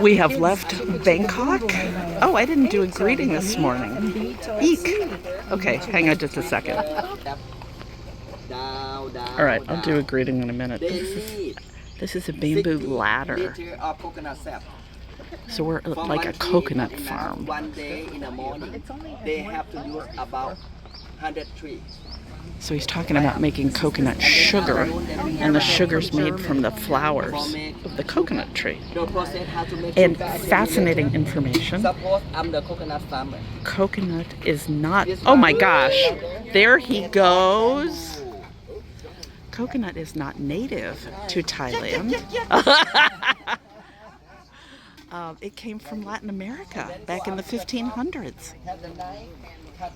We have left Bangkok. Oh, I didn't do a greeting this morning. Eek. Okay, hang on just a second. All right, I'll do a greeting in a minute. This is a bamboo ladder. So we're like a coconut farm. One day in the morning, they have to use about 100 trees. So he's talking about making coconut sugar, and the sugar's made from the flowers of the coconut tree. And fascinating information. Suppose I'm the coconut farmer. Coconut is not, oh my gosh, there he goes. Coconut is not native to Thailand. It came from Latin America back in the 1500s.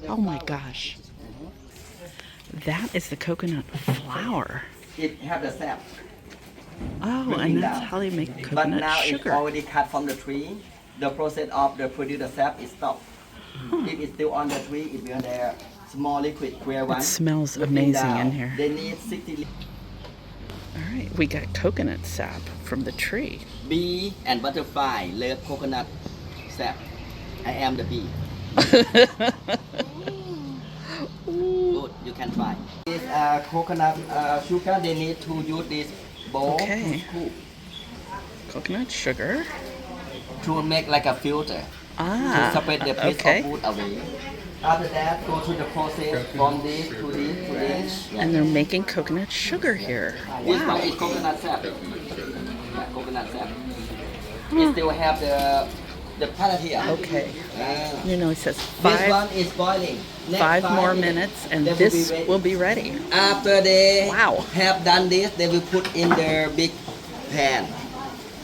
Oh my gosh. That is the coconut flour. It has the sap. Oh, and that's how they make But coconut now it's sugar. already cut from the tree. The process of the produce the sap is stopped. If it's still on the tree, it will there small liquid clear one. It smells Looking amazing down, in here. They need 60 All right, we got coconut sap from the tree. bee and butterfly love coconut sap. I am the bee. Good, you can try. This coconut sugar, they need to use this bowl Okay. to scoop Coconut sugar. to make like a filter to Ah, separate the piece okay. of food away. After that, go through the process from this to this to this. And they're making coconut sugar here. This one Wow. is coconut sap. Yeah, coconut sap. It still have the pellet here. Okay. Ah. You know, it says This one is boiling. Next 5 more minutes, and they will this be ready. will be ready. After they Wow. have done this, they will put in their big pan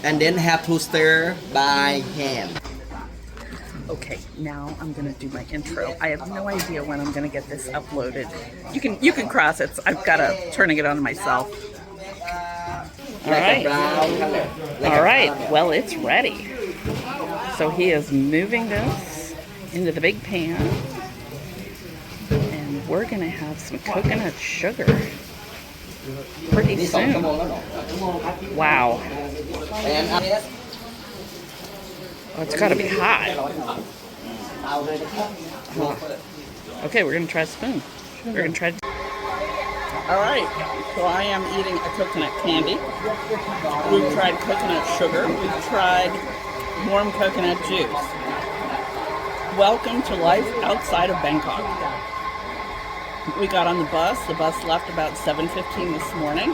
and then have to stir by hand. Okay, now I'm gonna do my intro. I have no idea when I'm gonna get this uploaded. You can cross it. I've gotta turning it on myself. All Like right. a brown color. Like All a right. brown. Well, it's ready. So he is moving this into the big pan, and we're gonna have some coconut sugar pretty นี่2 ชั่วโมง soon. แล้วเหรอ2 ชั่วโมงครับ Wow. And up Oh, it's gotta be hot. เตาเลยนะครับ Okay, we're gonna try a spoon. We're gonna try. All right, so I am eating a coconut candy. We've tried coconut sugar. We've tried warm coconut juice. Welcome to life outside of Bangkok. We got on the bus. The bus left about 7:15 this morning.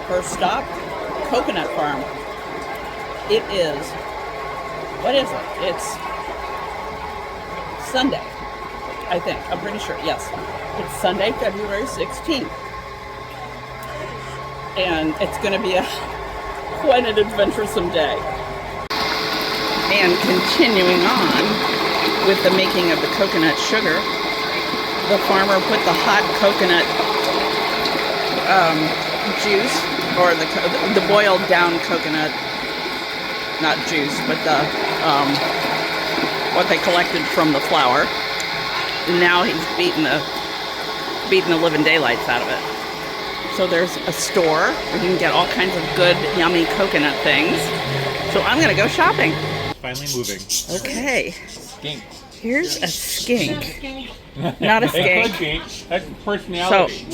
First stop, coconut farm. It is, what is it? It's Sunday, I think. I'm pretty sure, yes. It's Sunday, February 16th. And it's going to be quite an adventuresome day. And continuing on with the making of the coconut sugar, the farmer put the hot coconut juice, or the boiled down coconut, not juice, but the what they collected from the flour. And now he's beating the living daylights out of it. So there's a store where you can get all kinds of good, yummy coconut things. So I'm gonna go shopping. Finally moving. Okay, Skink. here's a skink. Not a It skink. could be. That's personality.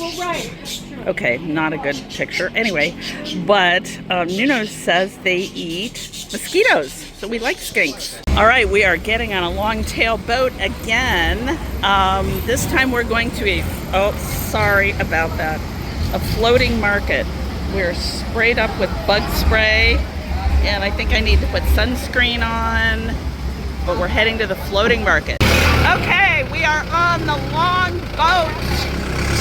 Okay, not a good picture. Anyway, but Nuno says they eat mosquitoes, so we like skinks. All right, we are getting on a long-tail boat again. This time we're going to oh, sorry about that, a floating market. We're sprayed up with bug spray, and I think I need to put sunscreen on, but we're heading to the floating market. Okay, we are on the long boat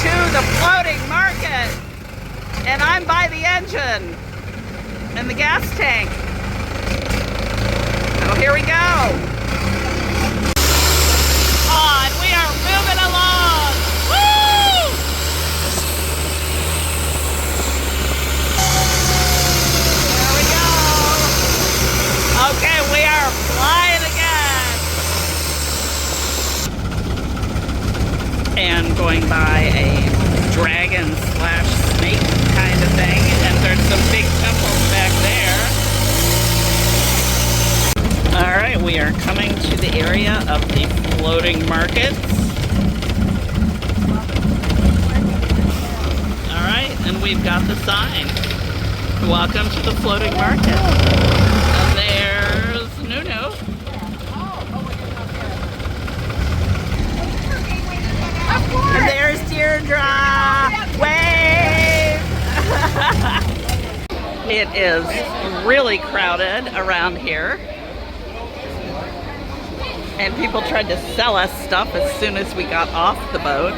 to the floating market, and I'm by the engine and the gas tank. So here we go. On, we are moving along. Woo! There we go. Okay, we are flying again. And going by a dragon / snake kind of thing, and there's some big temples back there. We are coming to the area of the floating markets. All right, and we've got the sign. Welcome to the floating market. And there's Nuno. And there's Deirdre. Wave! It is really crowded around here. And people tried to sell us stuff as soon as we got off the boat.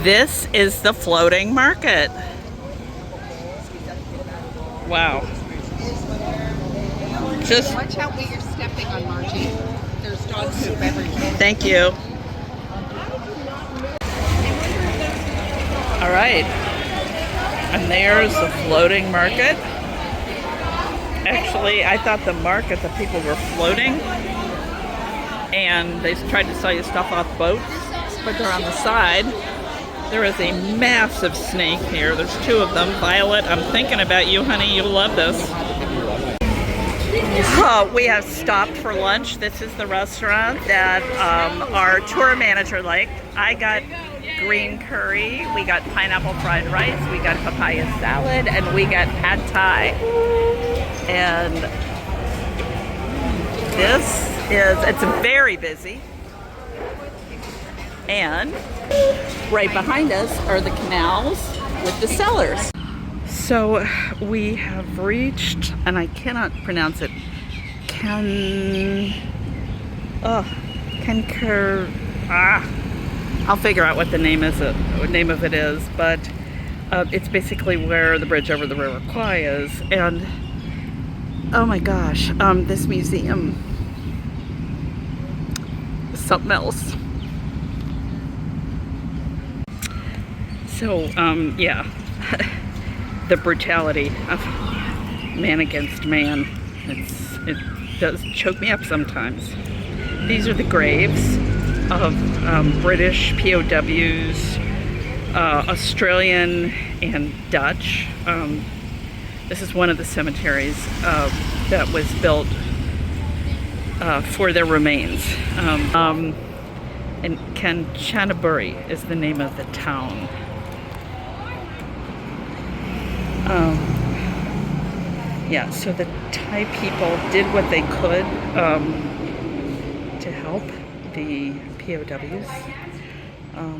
This is the floating market. Wow. Just watch out where you're stepping on, Margie. There's dog poop everywhere. thank you. All right. And there's the floating market. Actually, I thought the market, the people were floating and they tried to sell you stuff off boats, but they're on the side. There is a massive snake here. There's two of them. Violet, I'm thinking about you, honey. You'll love this. We have stopped for lunch. This is the restaurant that our tour manager liked. I got green curry, we got pineapple fried rice, we got papaya salad, and we got pad thai. And it's very busy. And right behind us are the canals with the cellars. So we have reached, and I cannot pronounce it, I'll figure out what the name of it is, but it's basically where the bridge over the River Kwai is. And oh my gosh, this museum is something else. So yeah, the brutality of man against man, it does choke me up sometimes. These are the graves of British POWs, Australian and Dutch. This is one of the cemeteries that was built for their remains. And Kanchanaburi is the name of the town. Yeah, so the Thai people did what they could to help the POWs,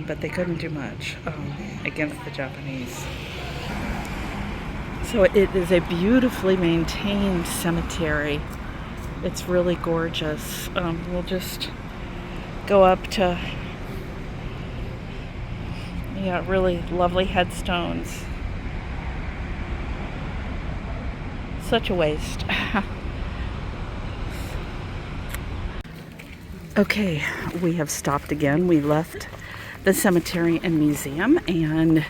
but they couldn't do much against the Japanese. So it is a beautifully maintained cemetery. It's really gorgeous. We'll just go up to, yeah, really lovely headstones. Such a waste. Okay, we have stopped again. We left the cemetery and museum, and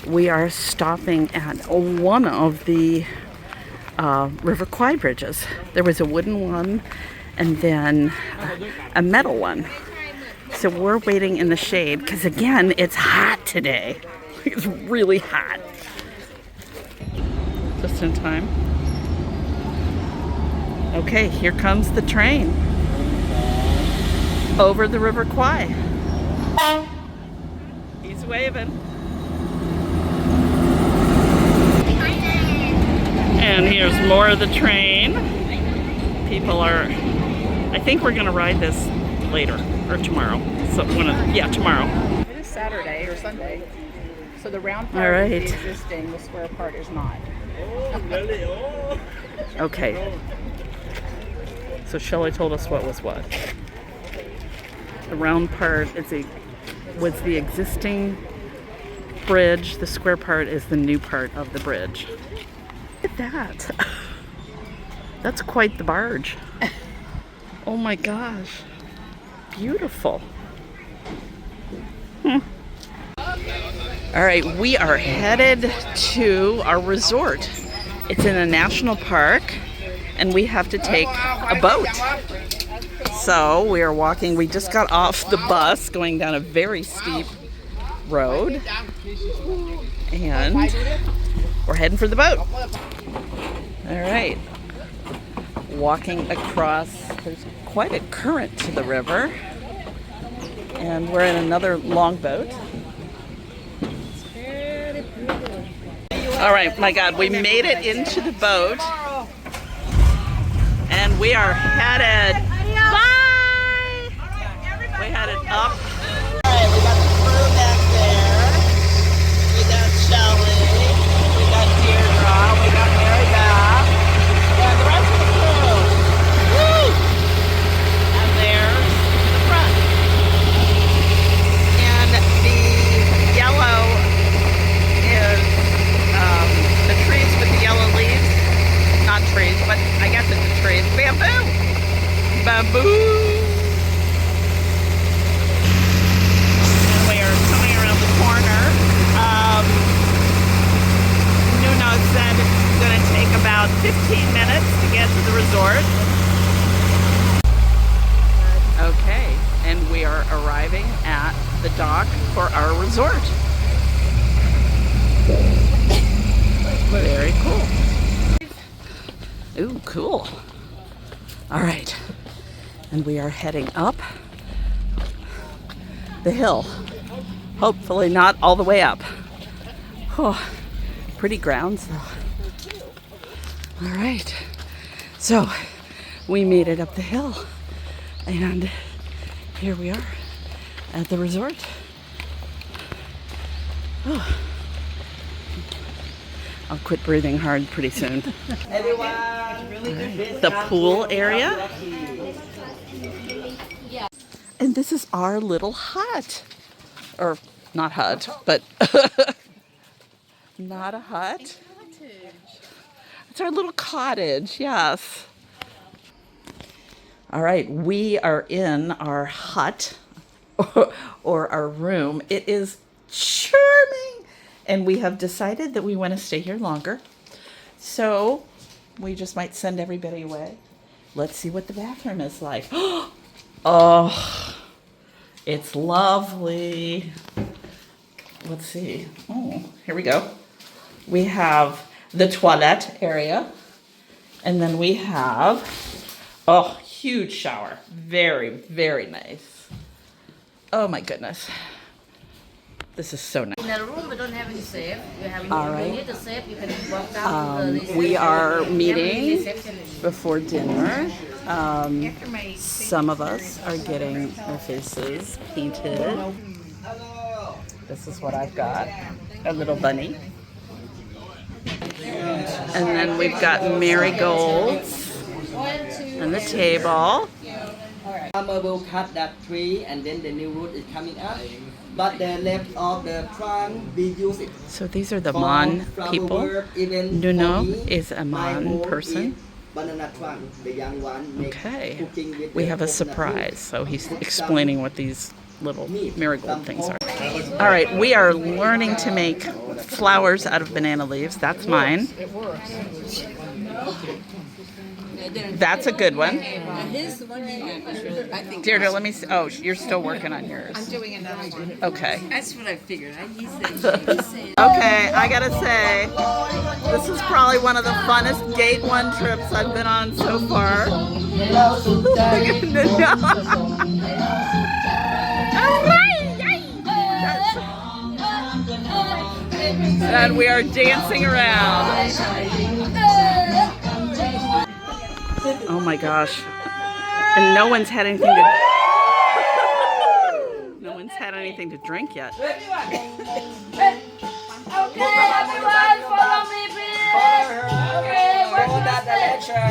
we are stopping at one of the River Kwai bridges. There was a wooden one and then a metal one. So we're waiting in the shade because, again, it's hot today. It's really hot. Just in time. Okay, here comes the train over the River Kwai. He's waving. And here's more of the train. People are, I think we're gonna ride this later or tomorrow. So tomorrow. It is Saturday or Sunday. So the round part is existing, the square part is not. Okay. So Shelley told us what was what. The round part was the existing bridge. The square part is the new part of the bridge. Look at that. That's quite the barge. Oh my gosh. Beautiful. All right, we are headed to our resort. It's in a national park, and we have to take a boat. So we are walking. We just got off the bus going down a very steep road, and we're heading for the boat. All right. walking across. There's quite a current to the river. And we're in another longboat. All right, my God, we made it into the boat. And we are headed. Bye! We headed up. All right, we got the crew back there. We got Shelly. We got Deirdre. We got Mary Beth. And the rest of the crew. Woo! And there's the front. And the yellow is the trees with the yellow leaves. Not trees, but I guess it's a tree. It's bamboo. Bamboo. And we are coming around the corner. Nuno said it's going to take about 15 minutes to get to the resort. Okay, and we are arriving at the dock for our resort. Very cool. Ooh, cool. All right, and we are heading up the hill. Hopefully not all the way up. Oh, pretty grounds though. All right, so we made it up the hill, and here we are at the resort. Oh. I'll quit breathing hard pretty soon. The pool area. And this is our little hut. Or not hut, but not a hut. It's our little cottage, yes. All right, we are in our hut or our room. It is charming. And we have decided that we want to stay here longer. So we just might send everybody away. Let's see what the bathroom is like. Oh, it's lovely. Let's see. Oh, here we go. We have the toilet area. And then we have, oh, huge shower. Very, very nice. Oh my goodness. This is so nice. In the room, we don't have any safe. All right. You need a safe. You can walk down to the reception. We are meeting Reception. before dinner. Some of us are getting our faces painted. This is what I've got. A little bunny. And then we've got marigolds on the table. Farmer will cut that tree and then the new root is coming up. But the left of the trunk, we use it. So these are the Mon people. Nuno is a Mon person. Banana trunk, the young one. Okay. We have a surprise. So he's explaining what these little marigold things are. All right, we are learning to make flowers out of banana leaves. That's mine. That's a good one. Deirdre, let me see. Oh, you're still working on yours. I'm doing another one. Okay. That's what I figured. Okay, I gotta say, this is probably one of the funnest Gate 1 trips I've been on so far. And we are dancing around. Oh my gosh. And no one's had anything to drink yet. Okay, everyone, follow me, please. Okay, Go that direction.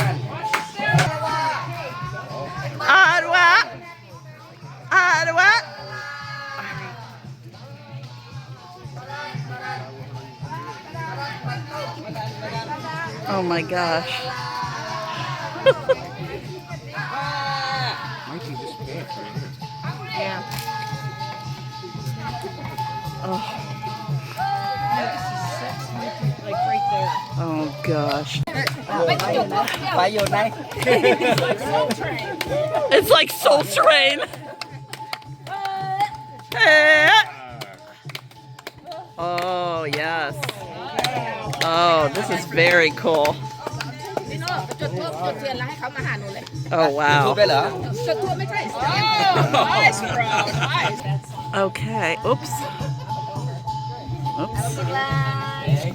Oh my gosh. Might be this bad right here. Yeah. Oh, Like right there. oh gosh. By your knife. It's like Soul Train. Oh, yes. Oh, this is very cool. จุดทูบจุดเทียนแล้วให้เขามาหาหนูเลย Oh ทุบ wow. ได้เหรอ จุดทูบไม่ใช่ Nice, bro. Nice. Okay. Oops. Oops.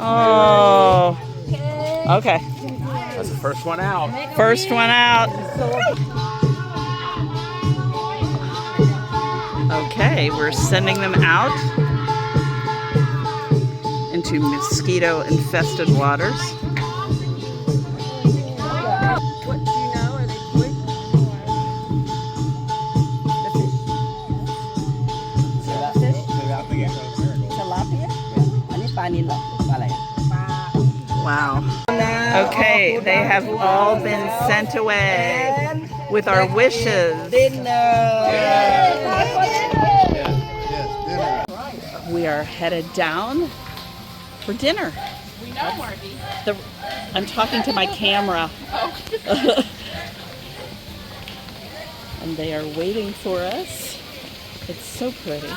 Oh. Okay. That's the first one out. First one out. Okay, we're sending them out into mosquito-infested waters. What do you know? Are they quick? Tilapia? อันนี้ปลานิลเหรอปลาอะไร Wow. Okay, they have all been sent away with our wishes. We are headed down for dinner. We know, Marty. I'm talking to my camera. And they are waiting for us. It's so pretty.